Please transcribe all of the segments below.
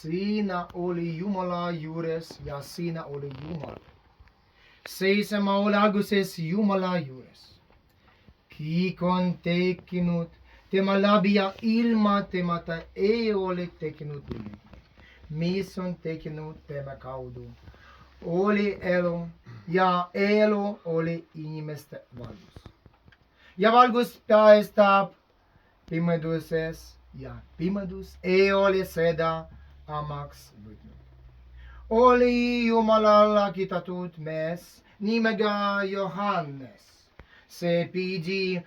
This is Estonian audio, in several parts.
Siinä oli Jumala juures ja siinä oli Jumala. Seisoma oli alguses Jumala juures. Kõik on tekkinud tema läbi ja ilma temata ei ole tekkinud midagi. Mis on tekkinud tema kaudu. Oli elu ja elu oli inimeste valgus. Ja valgus paistab pimeduses ja pimedus ei ole seda omaks võtnud. Oli Jumalalla kiidetud mees nimega Johannes. See pidi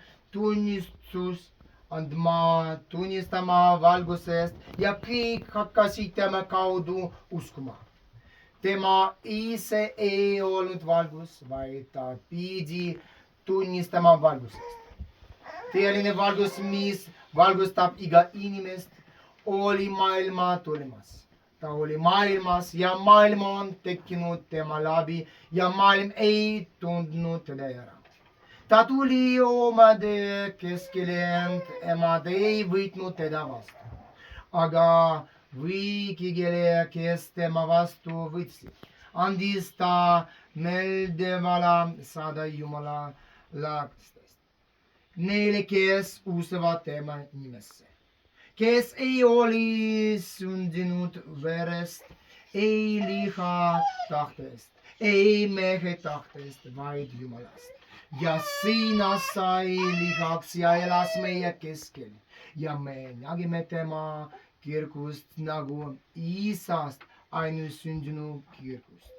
tunnistama valgusest ja kõik hakkasid tema kaudu uskuma. Tema ise ei olnud valgus, vaid ta pidi tunnistama valgusest. Tõeline valgus, mis valgustab iga inimest, oli maailma tulemas. Ta oli maailmas ja maailm on tekkinud tema läbi ja maailm ei tundnud teda ära. Ta tuli omade keskele, ent emad ei võtnud teda vastu. Aga kõigile, kes tema vastu võtsid, andis ta meeldevale saada Jumala lastest. Neile, kes usuvad tema nimesse. Kes ei ole sündinud verest, ei liha tahtest, ei mehe tahtest, vaid Jumalast. Ja sina sai lihaks ja elas meie keskel. Ja me nägime tema kirkust nagu isast ainusyndinu kirkust.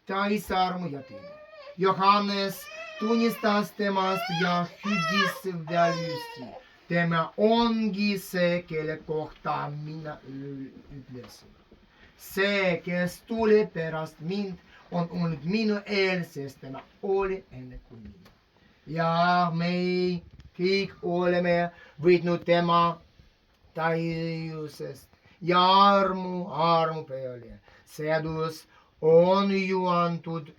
Täis armu ja teine. Johannes tunnistas temast ja hüüdis väljusti. Tema ongi see, kelle kohta mina ütlesin. See, kes tuli pärast mind, on olnud minu eel, sest tema oli enne kui mina. Ja me kõik oleme võitnud tema täiusest ja armu peale. Seadus on ju antud